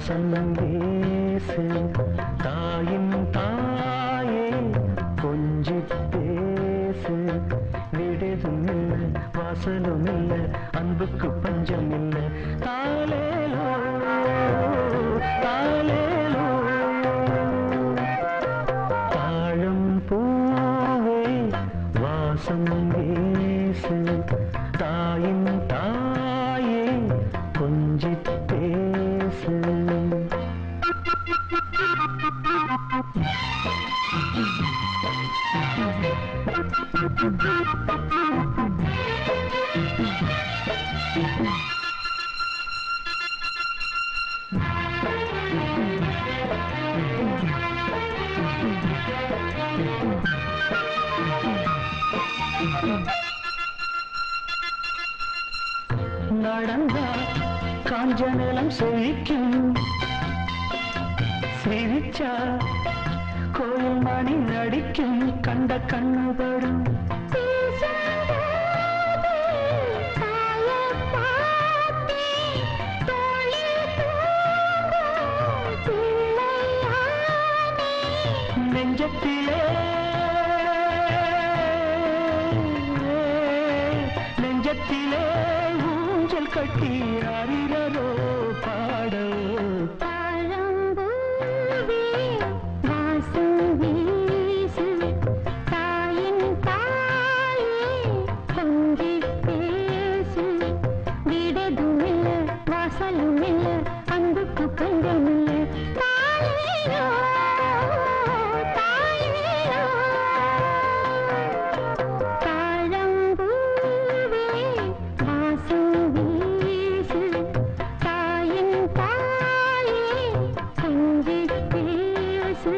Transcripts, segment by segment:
வாசம் வீசு தாயின் தாயே கொஞ்சி பேசு விடுதும் இல்லை வாசலும் இல்லை அன்புக்கு பஞ்சம் இல்லை தாலேலோ தாலேலோ தாழம் பூவே வாசம் வீசு தாயின் தாயே கொஞ்சி பேசு நடந்தா காஞ்ச நிலம் செழிக்கும் சிரிச்சா கோயில் மணி நடிக்கும் கண்ட கண்ணுபடும் நெஞ்சத்திலே நெஞ்சத்திலே ஊஞ்சல் கட்டி அறிரோ பாடோ அன்புக்கு பஞ்சமில்லை தாயோ தாயோ தாழம்பூவே வாசம் வீசு தாயின் தாயே கொஞ்சி பேசு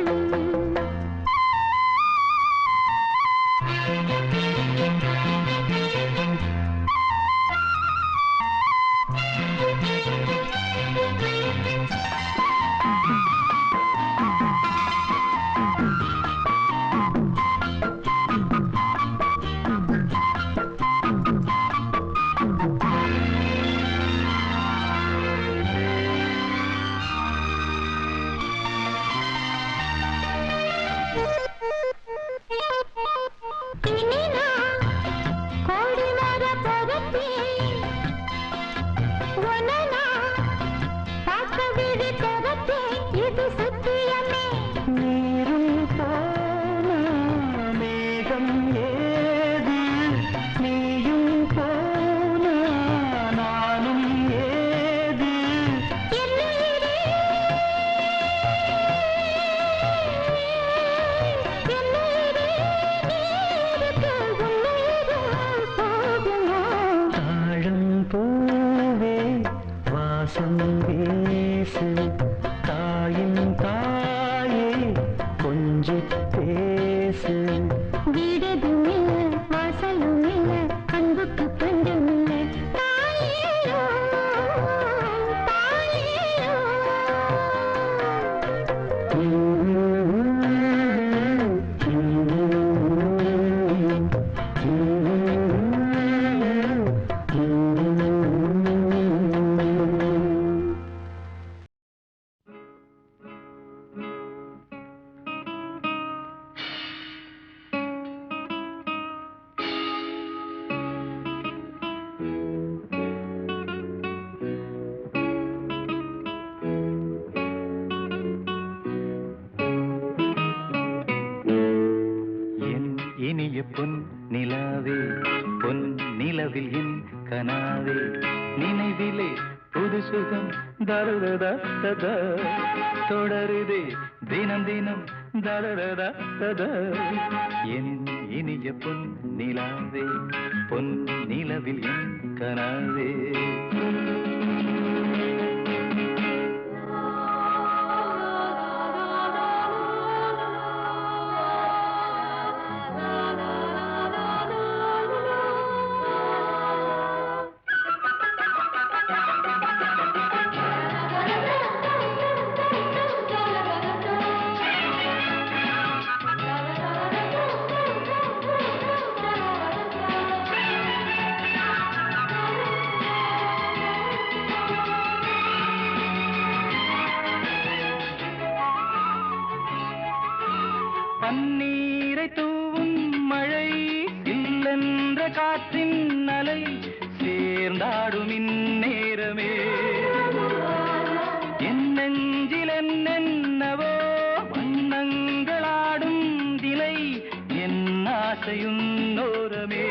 வீசு தாயின் தாயே கொஞ்சி பேசு வீடதும் இல்லை வாசலும் இல்லை அன்புக்கு பஞ்சமில்லை தாயோ தாயோ பொன் நிலாவே பொன் நிலவில் என் கனாவே நினைவிலே புது சுகம் தருததா தொடருதே தினம் தினம் தருததா என் இனிய பொன் நிலாவே பொன் நிலவில் என் கனாவே பன்னீரை தூவும் மழை இல்லென்ற காற்றின் அலை சேர்ந்தாடும் இந்நேரமே என் நெஞ்சில் என்னென்னவோ வண்ணங்களாடும் திலை என் ஆசையும் நோரமே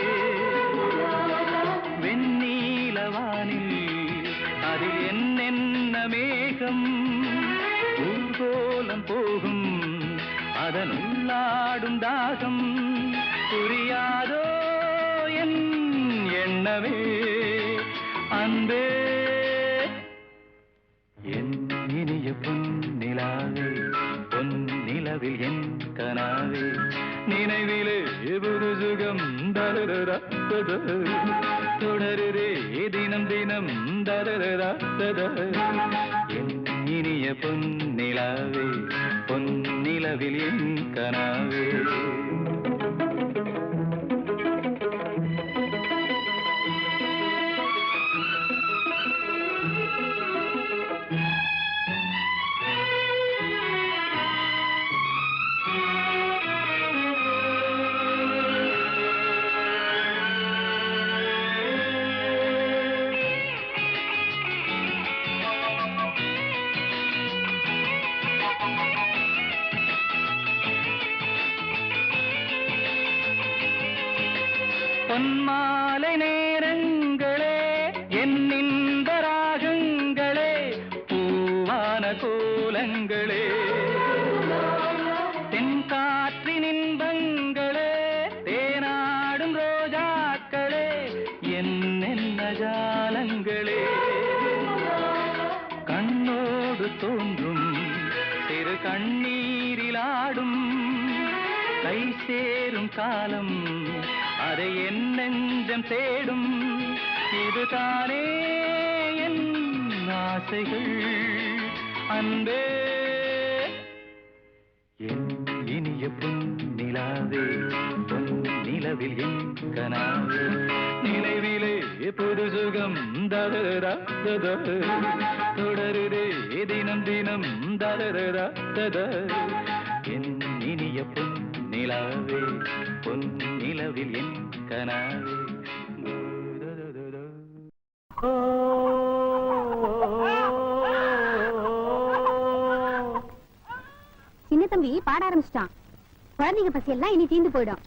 வெண்ணீலவானில் அதில் என்னென்ன மேகம் ஊர்கோலம் போகும் அதன் உள்ளாடும் தாகம் புரியாதோ என் எண்ணமே அன்பே என் இனிய பொன்னிலாவே பொன்னிலவில் என் கனாவே நினைவிலே புது சுகம் தரரா தொடருரே தினம் தினம் தரரா என் இனிய பொன்னிலாவே பொன்னிலவில் என் கனாவே பொன்மாலை நேரங்களே என் இன்ப ராகங்களே பூவான கோலங்களே தென்காற்றின் இன்பங்களே தேனாடும் ரோஜாக்களே என்னென்ன ஜாலங்களே கண்ணோடு தோன்றும் சிறு கண்ணீரிலாடும் கை சேரும் காலம் அதை என் நெஞ்சம் தேடும் இதுதானே என் ஆசைகள் அன்பே என் இனிய பொன்னிலாவே பொன்னிலவில் என் கனாவே நினைவிலே புது சுகம் தரரா தொடருதே தினம் தினம் தரரா என் இனிய பொன்னிலாவே பொன்னிலவில் என் கனாவே சின்ன தம்பி பாட ஆரம்பிச்சிட்டான். குழந்தைங்க பசி எல்லாம் இனி தீந்து போயிடும்.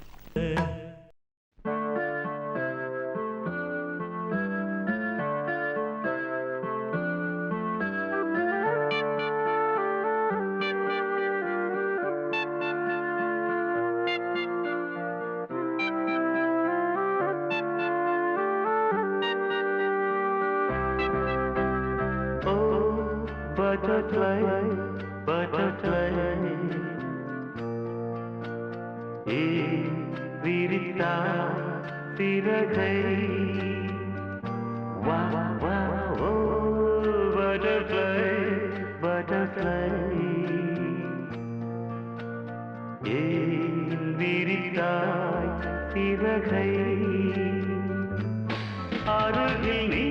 Butterfly, butterfly, விரித்தா சிறகை வா வா ஓ butterfly, butterfly, விரித்தாய் சிறகை அருகில் நீ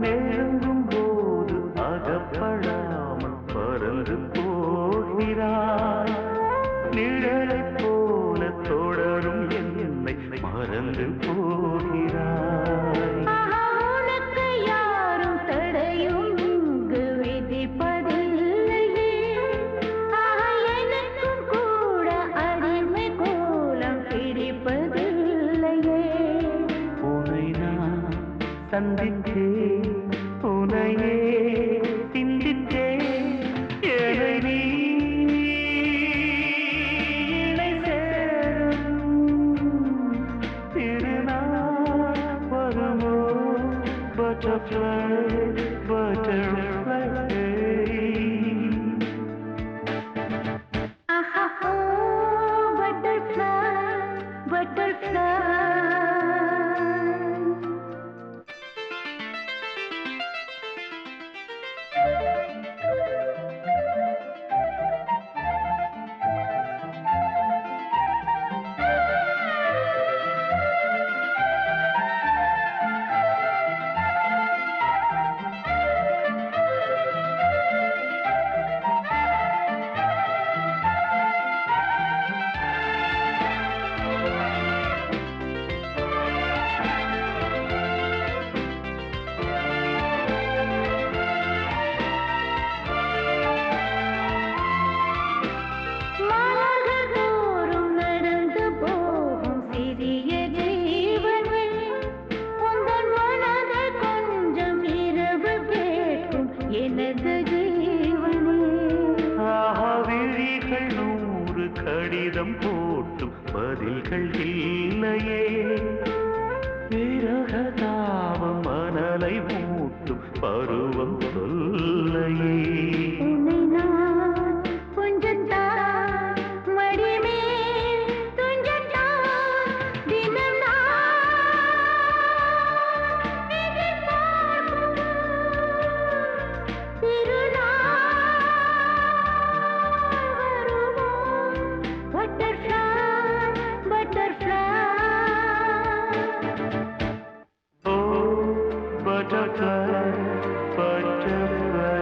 நெருங்கும் போது அகப்படாமல் பறந்து போகிறாய். நிழலைப் போல தொடரும் என்னை மறந்து போகிறாய். உனக்கு யாரும் தடையும் இங்கு விதிப்பதில்லையே. எனக்கும் கூட அடிமை கோலம் பிடிப்பதில்லையே. உன்னை நான் சந்தித்தேன், உன்னையே சிந்தித்தேன். என்னை நீ இணை சேரும் திருநாள் வருமோ? Butterfly, butterfly. Butterfly, butterfly. விழிகள் 100 கடிதம் போட்டும் பதில்கள் இல்லையே. விரகதாபம் மணலை மூட்டும் பருவம் சொல்லையே. Butterfly, butterfly.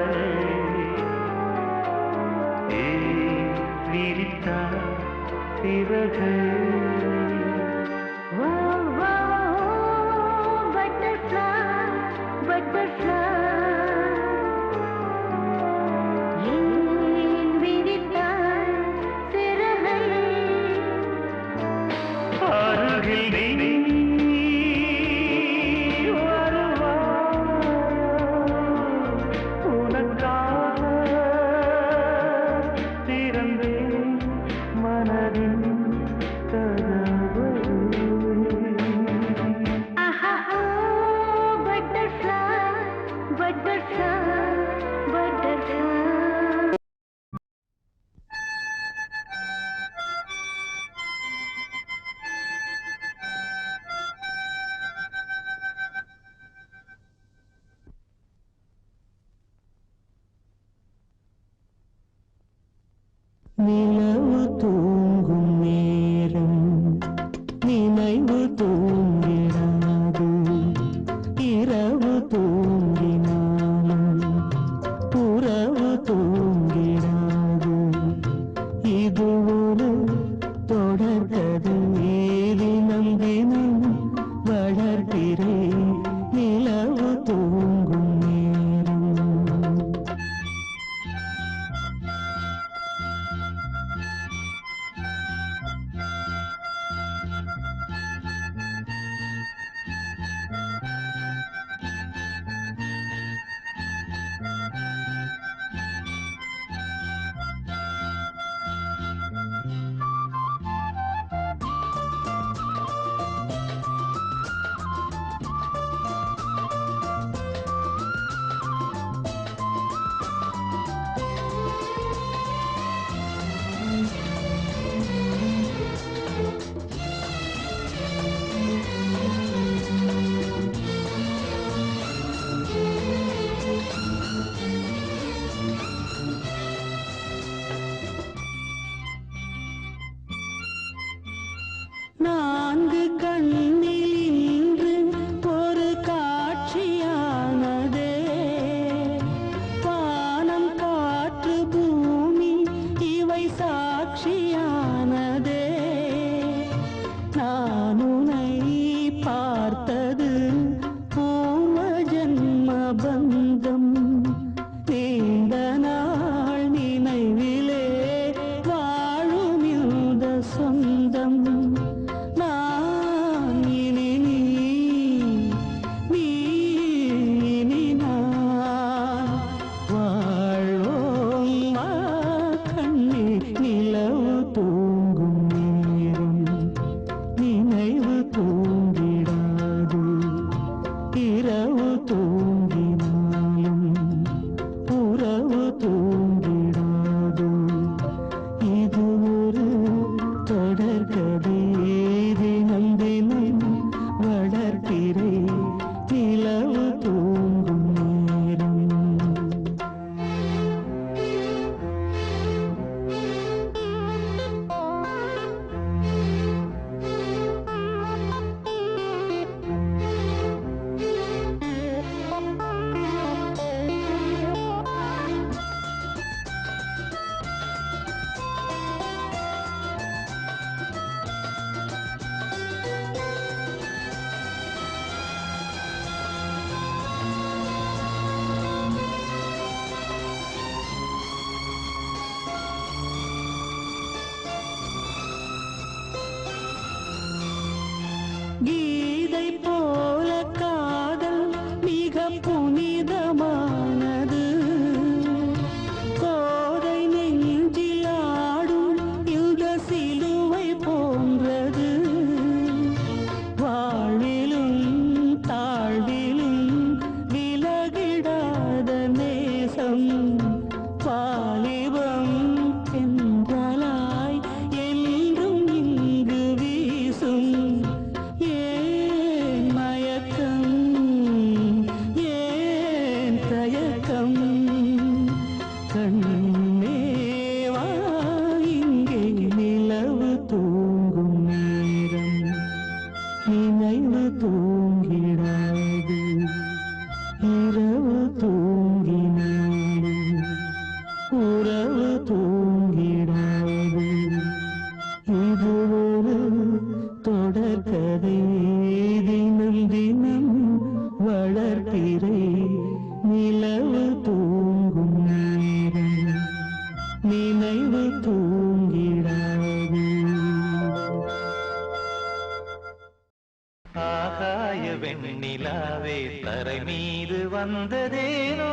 வெண்ணிலாவே தரை மீது வந்ததேனோ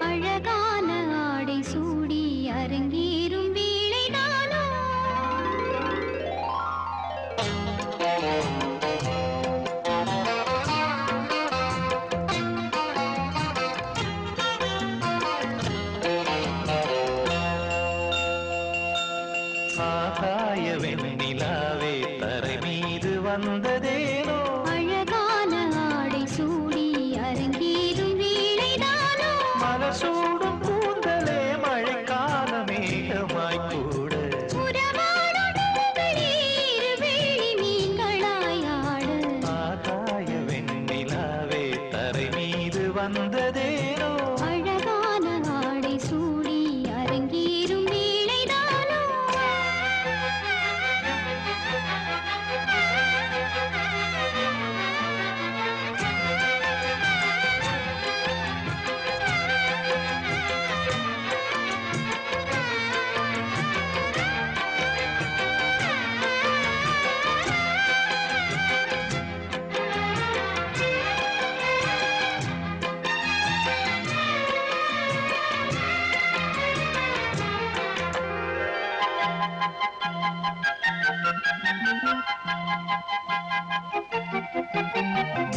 அழகான ஆடை சூடி அரங்கேறும் வேளைதானோ ஆகாய வெண்ணிலாவே தரை மீது வந்ததேனோ அழகான ஆடை சூடி அரங்கேறும் வேளைதானோ மலசூடும் கூந்தலே மழைக்கால மேகமாய் கூட உறவாடும் பெண்களே இருவெள்ளி மீன்களாய் ஆட ஆகாய வெண்ணிலாவே தரை மீது வந்ததேனோ அழகான ஆடை சூடி அரங்கேறும் வேளைதானோ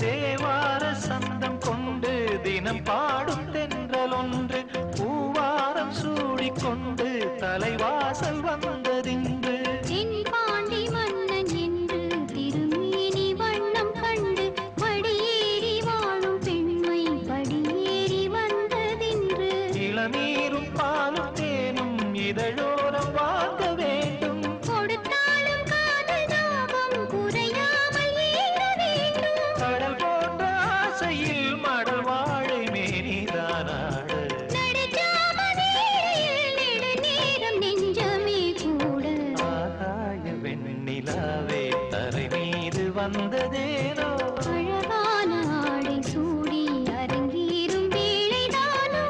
தேவார சந்தம் கொண்டு தினம் பாடும் தென்றல் ஒன்று பூவாரம் சூடிக்கொண்டு தலைவாசல் வந்ததின்று தென்பாண்டி மன்னன் என்று திருமேனி வண்ணம் கண்டு படியேறி வாழும் பெண்மை படியேறி வந்ததென்று இளநீரும் பாலும் தேனும் இதழோரம் வாங்க வேண்டும் கொடுத்தாலும் காதல் தாபம் குறையாமல் ஏற வேண்டும் கடல் போன்ற ஆசையில் மடல் வாழை மேனிதானாடு நடுச்சாமவேளையில் நெடுநேரம் நெஞ்சமே கூட ஆகாய வெண்ணிலாவே தரை மீது வந்ததேனோ அழகான ஆடை சூடி அரங்கேறும் வேளைதானோ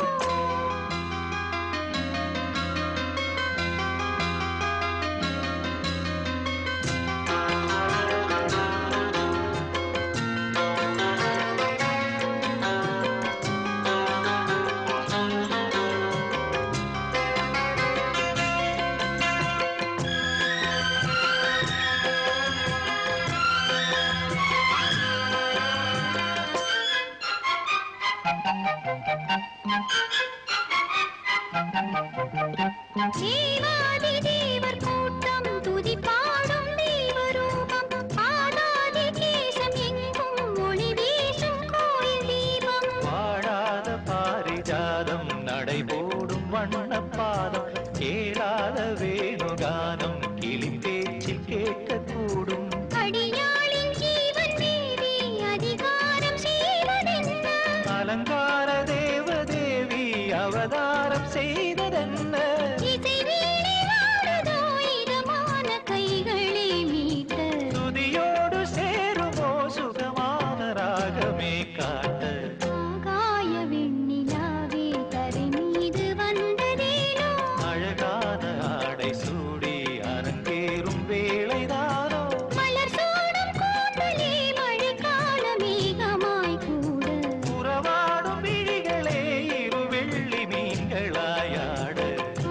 தேவாதி தேவர் கூட்டம் துதி பாடும் தெய்வரூபம் ஆதாதி கேசம் எங்கும் ஒளி வீசும் கோயில் தீபம் வாழாத பாரிஜாதம் நடைபோடும் வண்ணப்பாதம் கேளாத வேணுகானம் கிளி பேச்சில் கேட்கக்கூடும் அடியாளின் ஜீவன் மீறி அதிகாரம் செய்வதென்ன அலங்கார தேவதேவி அவதாரம் செய்ததென்ன இசை வீணை வாடுதோ இதமான கைகளை மீட்ட துதியோடு சேருமோ சுகமான ராகமே காட்ட ஆகாய வெண்ணிலாவே தரை மீது வந்ததேனோ அழகான ஆடை சூடி அரங்கேறும் வேளைதானோ மலர் சூடும் கூந்தலே மழைக்கால மேகமாய் கூட உறவாடும் விழிகளே இரு வெள்ளி மீன்களாயாட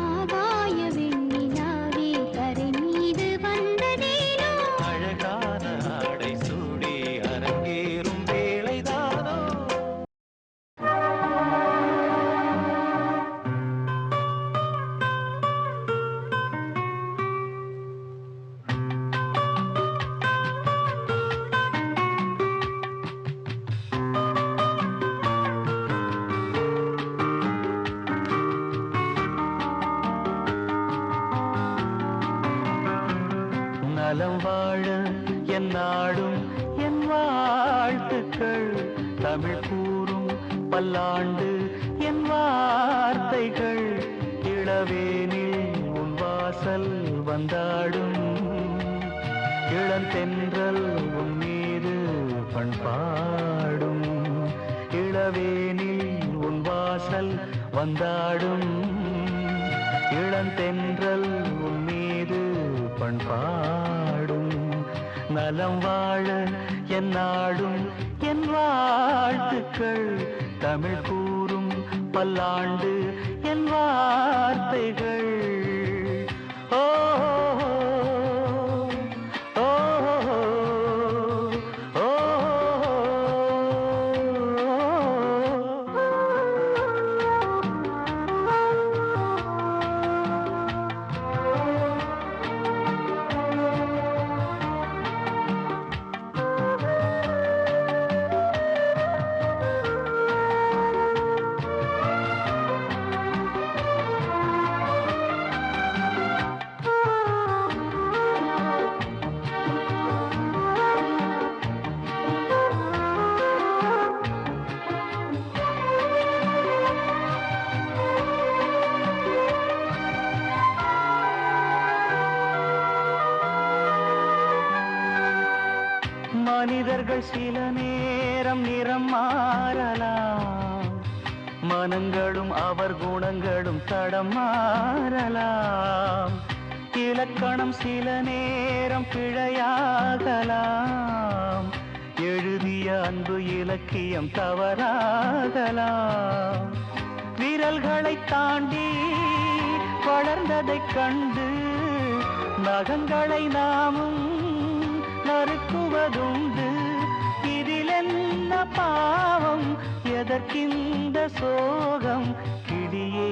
ஆகாய வெண்ணிலாவே தரை மீது வந்ததேனோ அழகான ஆடை சூடி அரங்கேறும் வேளைதானோ நலம் வாழ என் நாடும் என் வாழ்த்துக்கள் தமிழ் கூறும் பல்லாண்டு என் வார்த்தைகள் இளவேனில் உன் வாசல் வந்தாடும் இளந்தென்றல் உன் மீது பண்பாடும் இளவேனில் உன் வாசல் வந்தாடும் இளந்தென்றல் உன் மீது பண்பாடும் நலம் வாழ என் நாடும் என் வாழ்த்துக்கள் தமிழ் கூறும் பல்லாண்டு என் வார்த்தைகள் ஓ ஓ ஓ மனிதர்கள் சில நேரம் நிறம் மாறலாம் மனங்களும் அவர் குணங்களும் தடம் மாறலாம் இலக்கணம் சில நேரம் பிழையாகலாம் எழுதிய அன்பு இலக்கியம் தவறாகலாம் விரல்களை தாண்டி வளர்ந்ததைக் கண்டு நகங்களை நாமும் நறுக்குவதுண்டு இதில் என்ன பாவம் எதற்கிந்த சோகம் கிளியே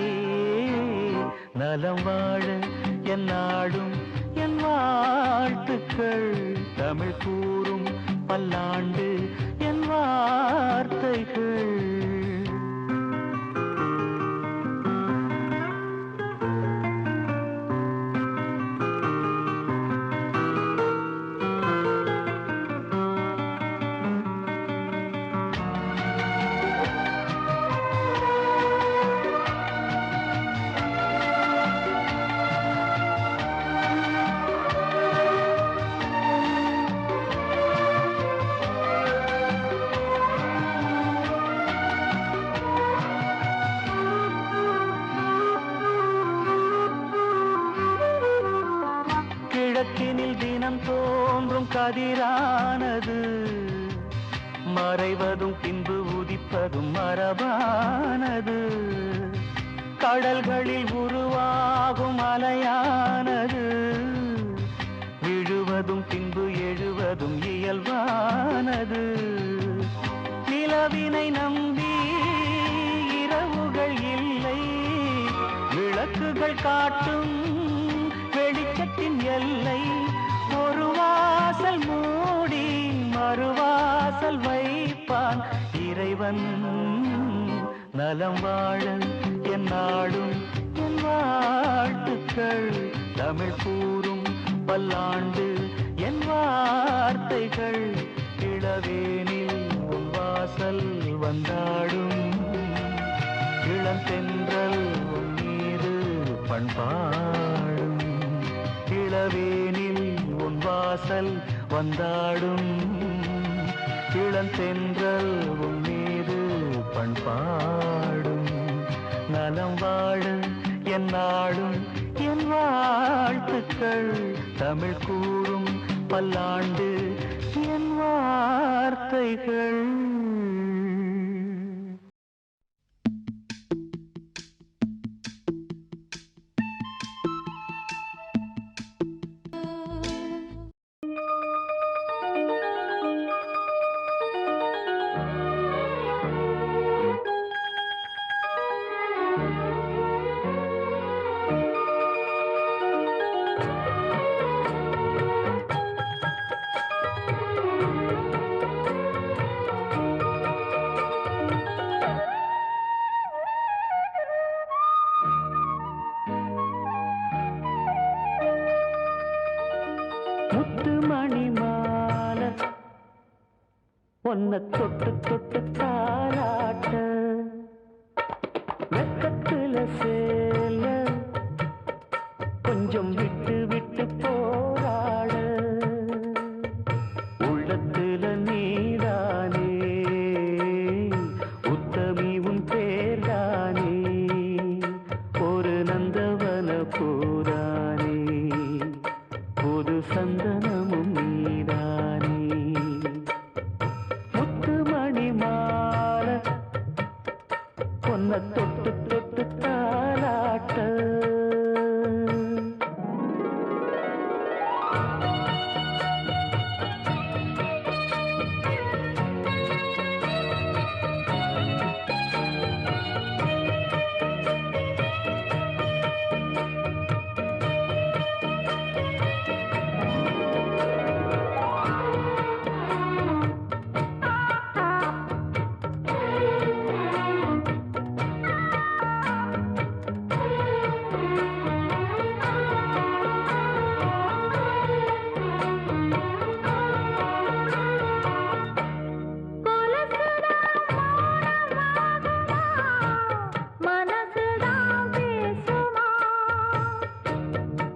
நலம் வாழ என் நாடும் என் வாழ்த்துக்கள் தமிழ் கூறும் பல்லாண்டு என் வார்த்தைகள் கிழக்கினில் தினம் தோன்றும் கதிரானது மறைவதும் பின்பு உதிப்பதும் மரபானது கடல்களில் உருவாகும் அலையானது விழுவதும் பின்பு எழுவதும் இயல்பானது நிலவினை நம்பி இரவுகள் இல்லை விளக்குகள் காட்டும் வெளிச்சத்தின் எல்லை ஒரு வாசல் மூடி மறுவாசல் வைப்பான் இறைவன் நலம் வாழ என் நாடும் என் வாழ்த்துக்கள் தமிழ் கூறும் பல்லாண்டு என் வார்த்தைகள் இளவேனில் உன் வாசல் வந்தாடும் இளந்தென்றல் உன் மீது பண்பாடும் இளவேனில் உன் வாசல் வந்தாடும் இளந்தென்றல் உன் மீது பண்பாடும் நலம் வாழ என் நாடும் என் வாழ்த்துக்கள் தமிழ் கூறும் பல்லாண்டு என் வார்த்தைகள் பொன்ன தொட்டு தொட்டு தாராட்ட வெக்கத்துல சேல கொஞ்சம் விட்டு விட்டு போராட உள்ளத்துல நீதானே உத்தமி உன் பேர்தானே ஒரு நந்தவன பூரானே புது சந்தனமும் நீதானே உன்னை தொட்டு தொட்டு தாலாட்ட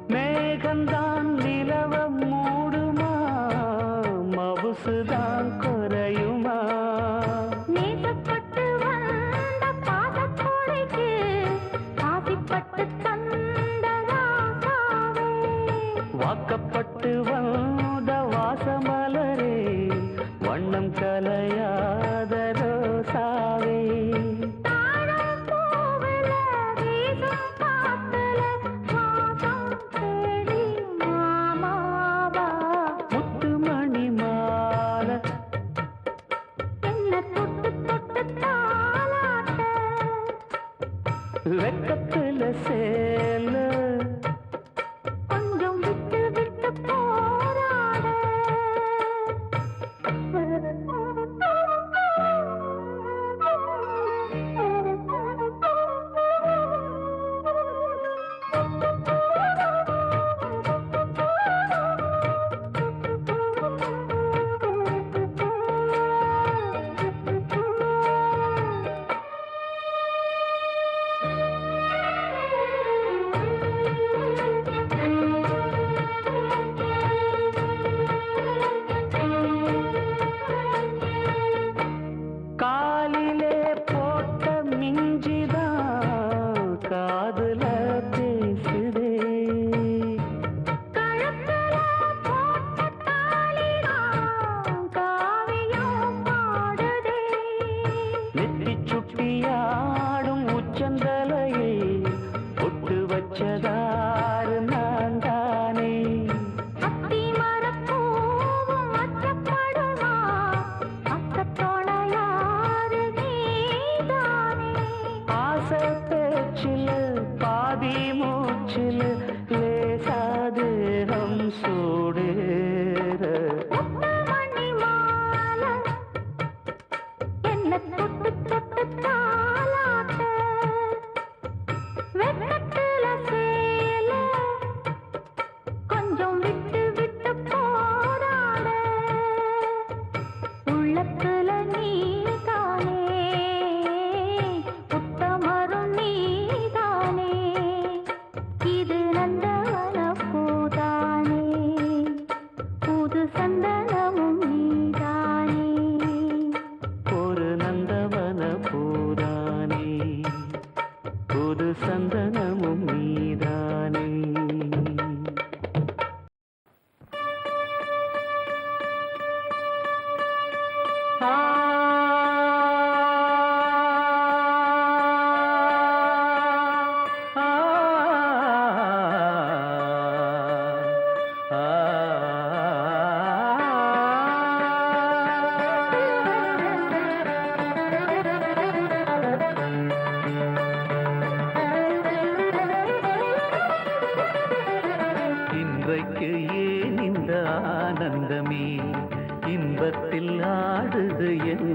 மேகந்தான் நிலவ மூடுமா மவுசுதான் குறையுமா நேசப்பட்டு வந்த பாசக்கொடைக்கு ஆசைப்பட்டு தந்த ராசாவே வாக்கப்பட்டு வந்த வாசமலரே வண்ணம் கலையாத ரோசாவே தாழம் பூவுல வீசும் காத்துல வாசம் தேடி மாமாவா முத்துமணி மாலை என்ன தொட்டு தொட்டு தாலாட்ட வெக்கத்துல சேல கொஞ்சம் விட்டு விட்டு போராட காலிலே போட்ட மிஞ்சிதான் காதுல பேசுதே கழுத்துல போட்ட தாலிதான் காவியம் பாடுதே நெத்தி சுட்டியாடும் உச்சந்தலையை பொட்டு வச்சதாறு நான் தானே அத்தி மரப்பூவும் அச்சப்படுமா அக்கத்தோட யாரு நீதானே ஆசை பேச்சில் பாதி மூச்சில் லேசாதேகம் சூடேற முத்துமணி மாலை என்ன தொட்டு தொட்டு தாலாட்ட வெக்கத்துல சேல கொஞ்சம் விட்டு விட்டு போராட உள்ளத்துல நீதானே உத்தமரும் நீதானே இது நந்தவன பூதானே புது சந்தனமும் நீதானே ஒரு நந்தவன பூதானே புது சந்தனமும் நீதானே ஆ ஆ இன்றைக்கு ஏன் இந்த ஆனந்தமே இன்பத்தில் ஆடுது என்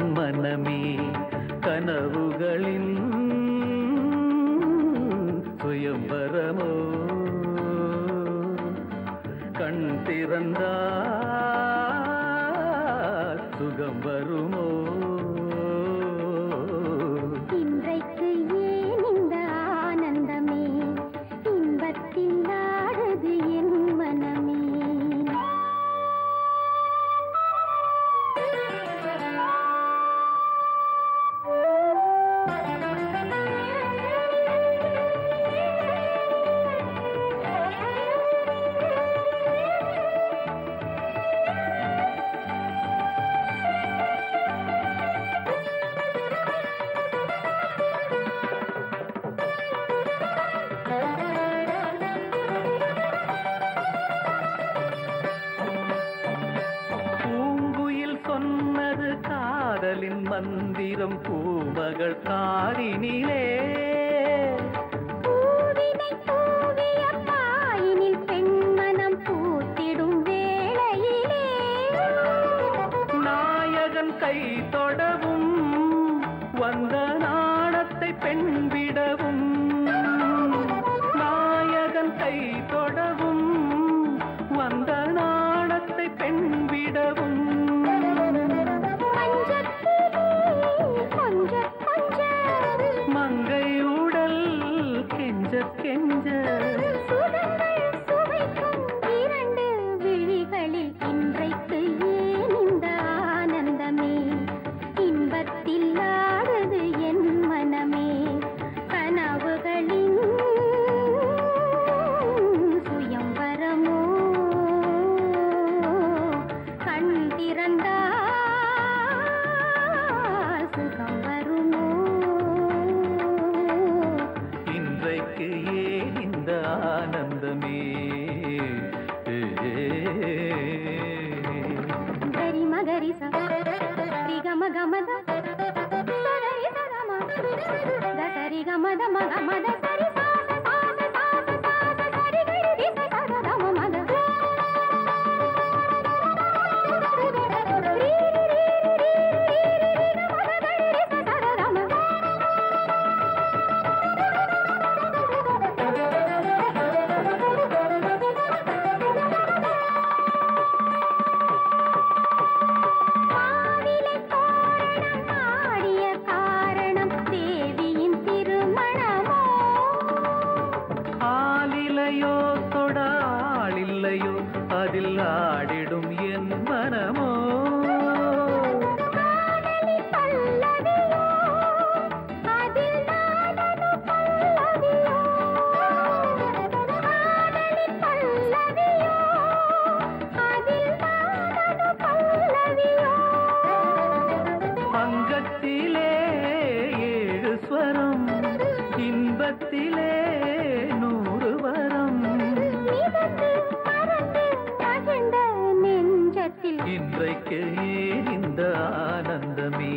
காதலின் மந்திரம் பூமகள் காரினிலே பூவினை பூவிய பாயினில் பெண்மனம் பூத்திடும் வேளையிலே நாயகன் கை தொடவும் வந்த நாணத்தை பெண் விடவும் நாயகன் கை தொடவும் வந்த நாணத்தை பெண் விடவும் மங்கையுடல் கெஞ்ச கெஞ்ச சுவைக்கும் இரண்டு விழிகளில் இன்றைக்கு ஏன் இந்த ஆனந்தமே இன்பத்தில் ஆடுது என் மனமே கனவுகளின் சுயம்பரமோ கண் திறந்தால் சுகம் வருமோ இன்றைக்கு ஏன் இந்த ஆனந்தமே ಗರಿ ಮಗರಿ ಸ ರಿ ಗ ಮ ಗ ಮ ದ ಸರಿ ಸ ಗ ಮ ದ ಸರಿ ಗ ಮ ದ ಮ ಗ ಮ ದ ಸರಿ ಸ ಸ ಸ ಸ ಸ ಸ ಸ ಸರಿ ಗ ರಿ ಸ ಸ ಗ ದ ಮ ಮ ದ ರಿ ರಿ ರಿ ರಿ ರಿ ಗ ಮ ದ ಗ ರಿ ಸ ಸ ಗ ದ ಮ மாவிலை தோரணம் ஆடிய காரணம் தேவியின் திருமணமோ ஆளிலையோ தொடாளில்லையோ அதில் ஆடிடும் என் மனமோ காதலி பல்லவியோ அதில் நாடனு பல்லவியோ காதலி பல்லவியோ அதில் நாடனு பல்லவியோ அங்கத்திலே 7 ஸ்வரம் இன்பத்திலே 100 வரம் மிதந்து மறந்து மகிழ்ந்த நெஞ்சத்தில் இன்றைக்கு ஏன் இந்த ஆனந்தமே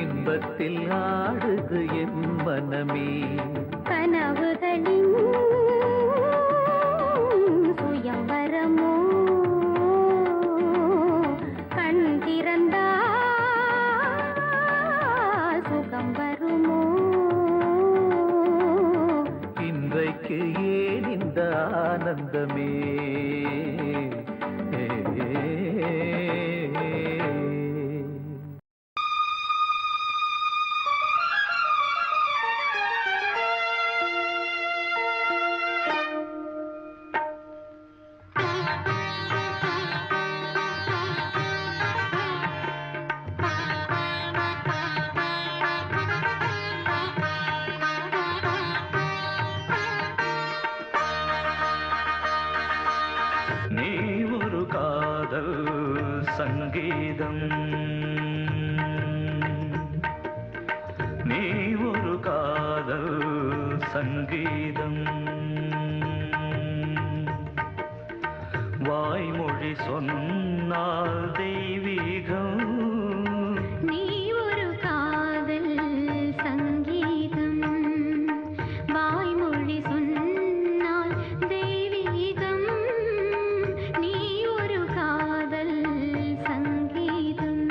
இன்பத்தில் ஆடுது என் மனமே கனவுகளின் சுயம்பரமோ கண் திறந்தால் சுகம் வருமோ இன்றைக்கு ஏன் இந்த ஆனந்தமே நீ ஒரு காதல் சங்கீதம் நீ ஒரு காதல் சங்கீதம் வாய்மொழி சொன்னால் தெய்வீகம் நீ ஒரு காதல் சங்கீதம் வாய்மொழி சொன்னால் தெய்வீகம் நீ ஒரு காதல் சங்கீதம்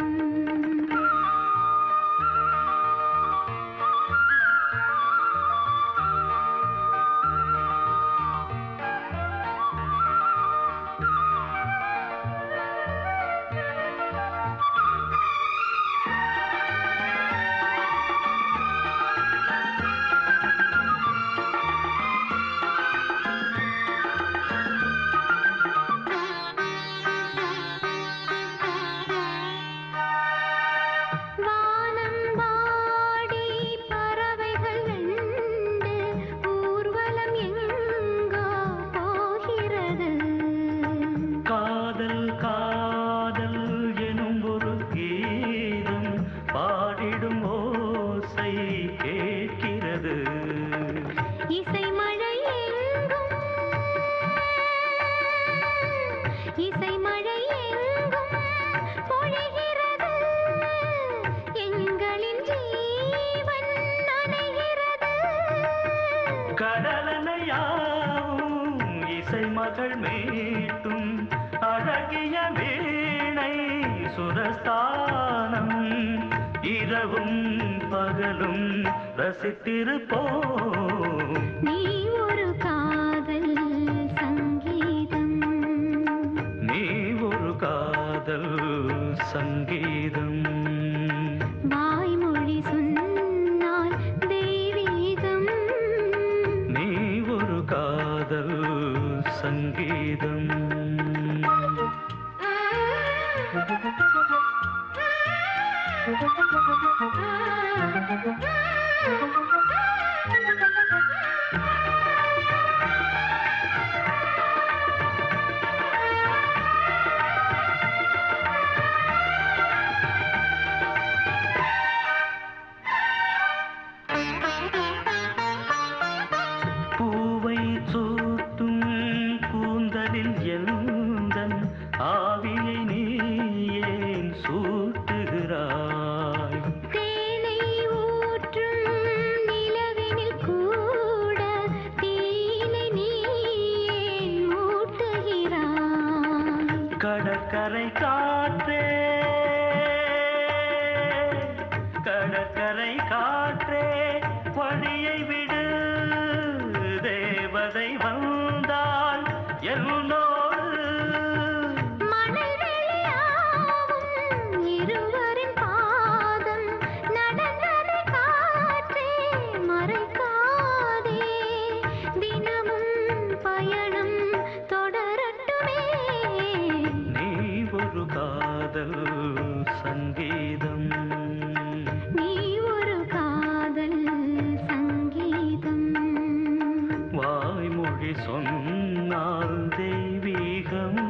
இசை மகள் மீட்டும் அழகிய வீணை சுரஸ்தானம் இரவும் பகலும் ரசித்திருப்போம். நீ ஒரு காதல் சங்கீதம், நீ ஒரு காதல் சங்கீதம், வாய்மொழி சொன்னால் தெய்வீகம். நீ ஒரு காதல் சங்கீதம். பூவை சூட்டும் கூந்தலில் எந்தன் ஆவியை நீ ஏன் சூட்டுகிறாய்? தேனை ஊற்றும் நிலவினில் கூட தீனை நீ ஏன் மூட்டுகிறாய்? கடற்கரை காற்றே, கடற்கரை காற்றே பணியை விடு, தேவதை வந்தால் என்னோடு. மணல் வெளியாகும் இருவரின் பாதம் நடந்ததை காற்றே மறைக்காதே. தினமும் பயணம் தொடரட்டுமே. நீ ஒரு காதல் சங்கீதம், நீ ஒரு காதல் சங்கீதம், வாய்மொழி சொன்னால் தெய்வீகம்.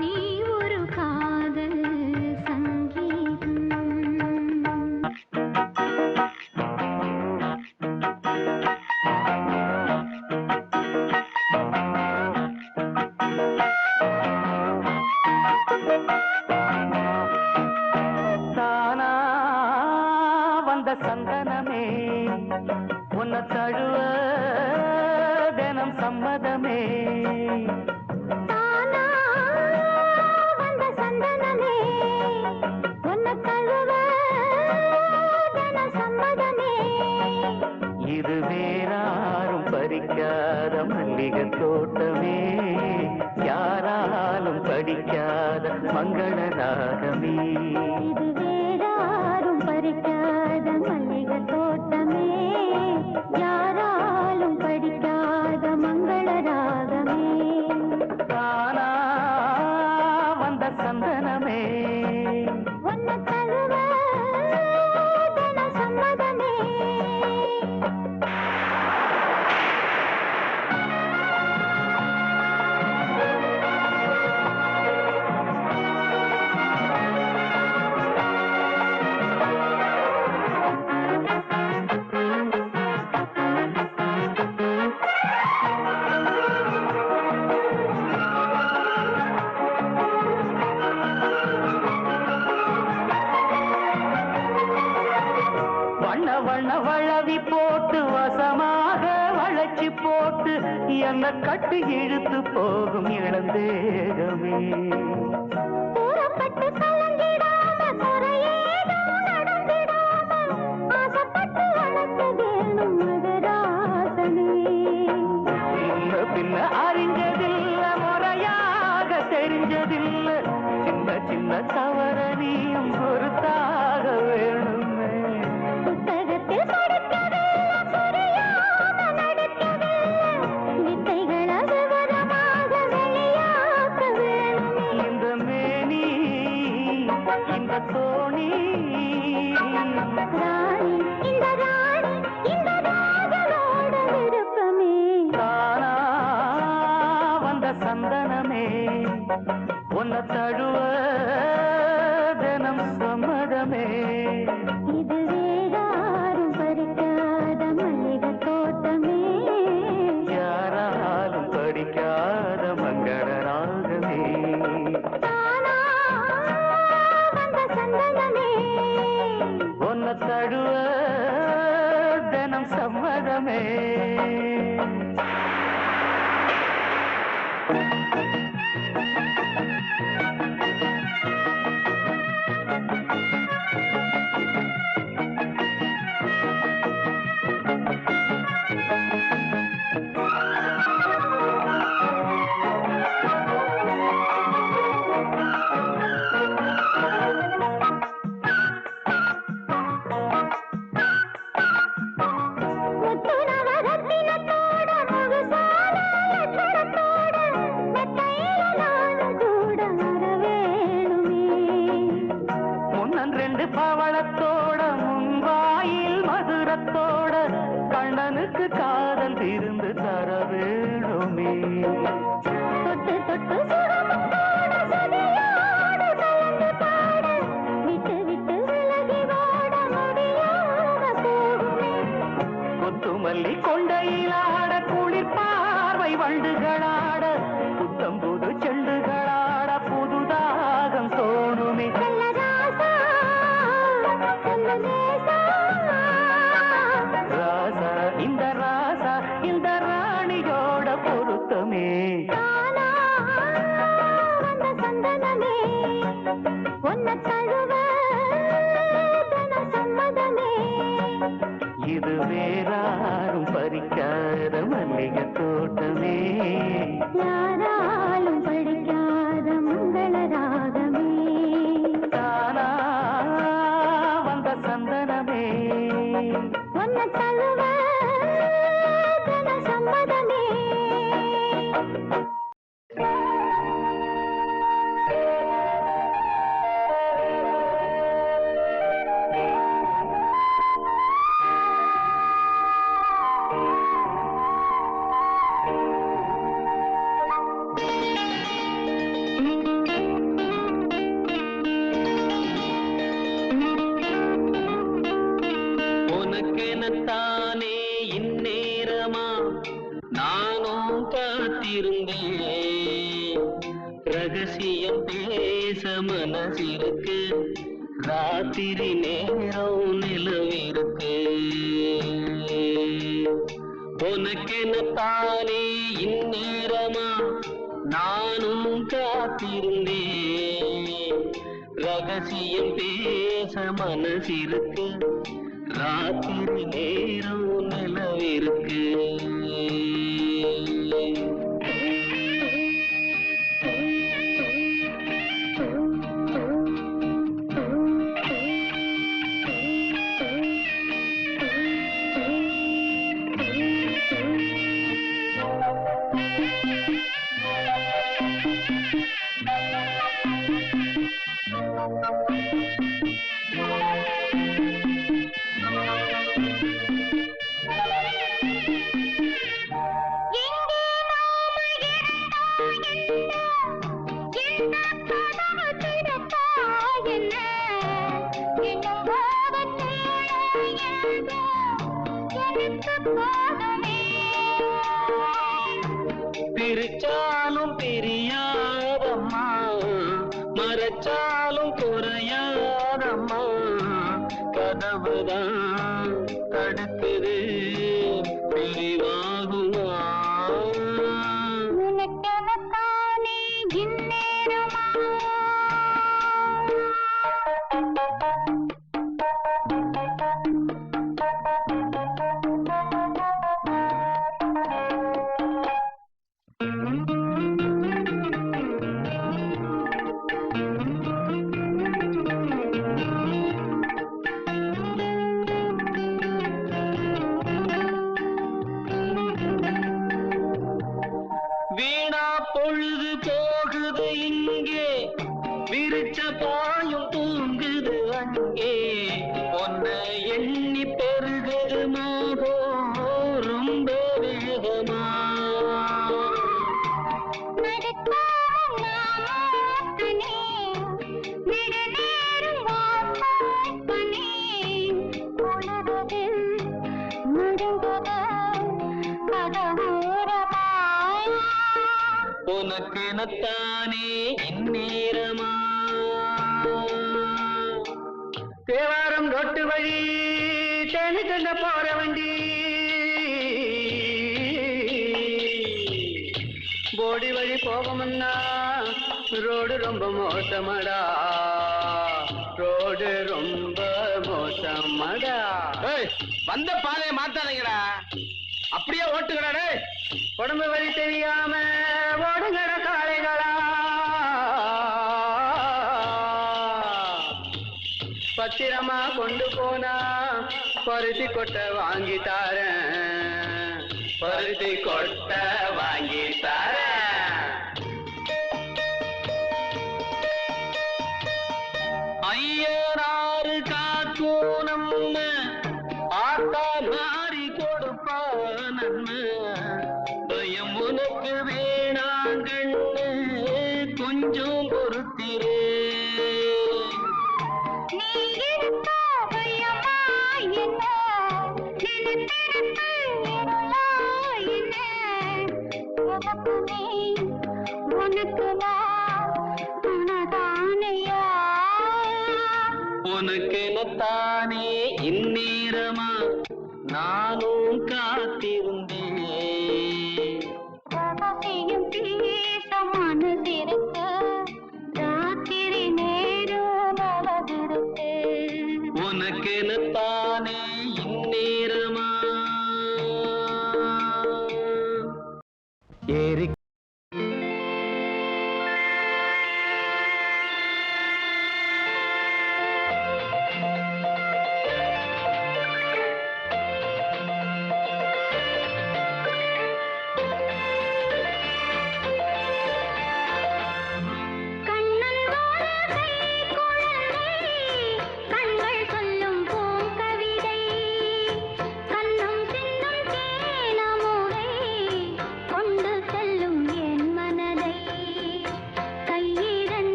நீ ஒரு காதல் சங்கீதம். தானா வந்த சந்தனமே, உன்னை தழுவ தினம் சம்மதமே. தானா வந்த சந்தனமே, உன்னை தழுவ தினம் சம்மதமே. இது வேறாரும் பறிக்காத மல்லிகை தோட்டமே, யாராலும் படிக்காத மங்கள ராகமே. இது வேறாரும் பறிக்காத மல்லிகை தோட்டமே, யாராலும் படிக்காத மங்கள ராகமே. தானா வந்த சந்தனமே, உன்னை தழுவ தினம் சம்மதமே. வண்ண வண்ண வளவி போட்டு வசமாக வளைச்சி போட்டு என்ன கட்டு இழுத்து போகும் இளந்தேகமே. கூறப்பட்டு கலங்கிடாம குறையேதும் நடந்திடாம ஆசைப்பட்டு வளர்க்க வேணும் மகராசனே. பின்ன பின்ன அறிஞ்சதில்ல, முறையாக தெரிஞ்சதில்ல, சின்ன சின்ன தவறனியும் பொறுத்தாக வேணுமே. புத்தகத்தில் படிக்கவில்லை, புரியாம நடிக்கவில்லை, வித்தைகளை விவரமாக வெளியாக்க வேணுமே. இந்த மேனி இந்த தோணி ராணி இந்த ராணி இந்த ராகலோட விருப்பமே. தானா வந்த சந்தனமே, உன்னை தழுவ தினம் சம்மதமே. இது வேறாரும் பறிக்காத மல்லிகை தோட்டமே, யாராலும் படிக்காத மங்கள ராகமே. தானா வந்த சந்தனமே, உன்னை தழுவ தினம் சம்மதமே. நான் 2 பவளத்தோட முன்வாயில் மதுரத்தோட கண்ணனுக்கு காதல் விருந்து தர வேணுமே. தொட்டு தொட்டு சுரமுத்தோட சதியோடு கலந்து பாட விட்டு விட்டு விலகி ஓட முடியாம போகுமே. கொத்துமல்லி கொண்டையிலாட குளிர் பார்வை வண்டுகளாட புத்தம் புது செண்டுகளாட புதுதாகம் தோணுமே. செல்ல ராசா செல்ல நேசா ராசா இந்த ராணியோட பொருத்தமே. தானா வந்த சந்தனமே உன்னை தழுவ தன சம்மதமே. இது வேறாரும் பறிக்காத மல்லிகை தோட்டமே. யாராலும் படிக்காத மங்கள ராகமே. தானா வந்த சந்தனமே. உன்னை தழுவ தன சம்மதமே. உனக்கெனத்தானே இந்நேரமா நானும் காத்திருந்தேன். ரகசியம் பேச மனசிருக்கு, ராத்திரி நேரம் நிலவிருக்கு. உனக்கெனத்தானே இந்நேரமா நானும் காத்திருந்தேன். ரகசியம் பேச மனசிருக்கு, ராத்திரி நேரம் நிலவிருக்கு. பிரிச்சாலும் பிரியாதம்மா, மறைச்சாலும் குறையாதம்மா. கதவுதான் தடுக்குது, பிரிவாகுமா? உனக்கெனத்தானே இந்நேரமா. வீணா பொழுது போகுது இங்கே, விரிச்ச பாயும் தூங்குது அங்கே. உன்னை எண்ணி பெருகுது மோகம் ரொம்ப வேகமா. உனக்கெனத்தானே இந்நேரமா. தேவாரம் ரொட்டு வழி தேனி தந்த போற வண்டி, போடி வழி போகமுன்னா ரோடு ரொம்ப மோசமடா, ரோடு ரொம்ப மோசமடா. வந்த பாதையை மாத்தாதீங்கடா, அப்படியே ஓட்டுங்கடா. உடம்பு வழி தெரியாம ஓடுங்கட காளைகளா. பத்திரமா கொண்டு போனா பருத்தி கொட்டை வாங்கி தாரேன், பருத்தி கொட்டை வாங்கி தாரேன். ஐயனா உனக்கெனத்தானே இந்நேரமா நானும் காத்திருந்தேன். ரகசியம் பேச மனதிருக்க ராத்திரி நேரம் அழகிருக்க. உனக்கெனத்தானே இந்நேரமா ஏறி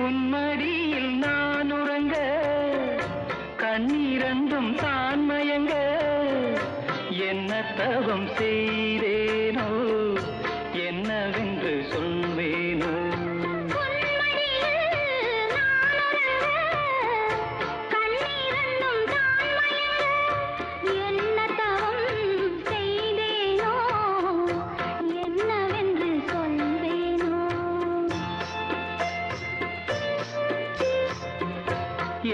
உன்மடியில் நான் உறங்க கண்ணீரண்டும் தான் மயங்க என்ன தவம் செய்தேனோ என்னவென்று சொல்வேனோ.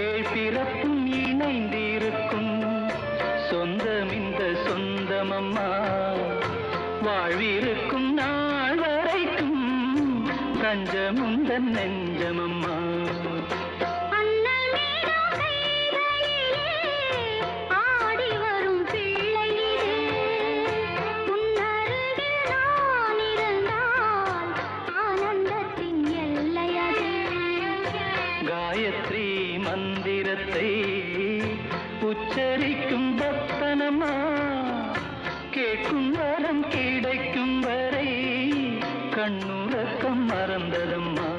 ஏழ் பிறப்பும் இணைந்திருக்கும் சொந்தம் இந்த சொந்தமம்மா. வாழ்விருக்கும் நாள் வரைக்கும் தஞ்சமுந்தன் நெஞ்சமம்மா. காயத்ரி மந்திரத்தை உச்சரிக்கும் பக்தனம்மா. கேட்கும் வரம் கிடைக்கும் வரை கண்ணுறக்கம் மறந்ததம்மா.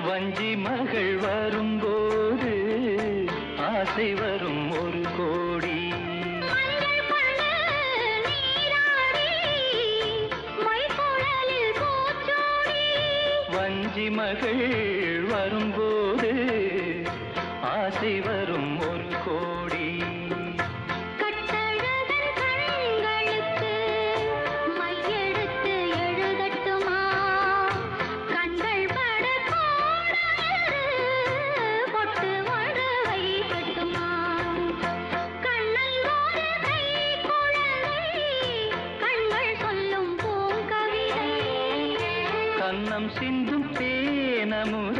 வஞ்சி மகள் வரும்போது ஆசை வரும் ஒரு கோடி. வஞ்சி மகள் வரும்போது ஆசை வரும் ஒரு கோடி. கண்ணம் சிந்தும் தேனமுத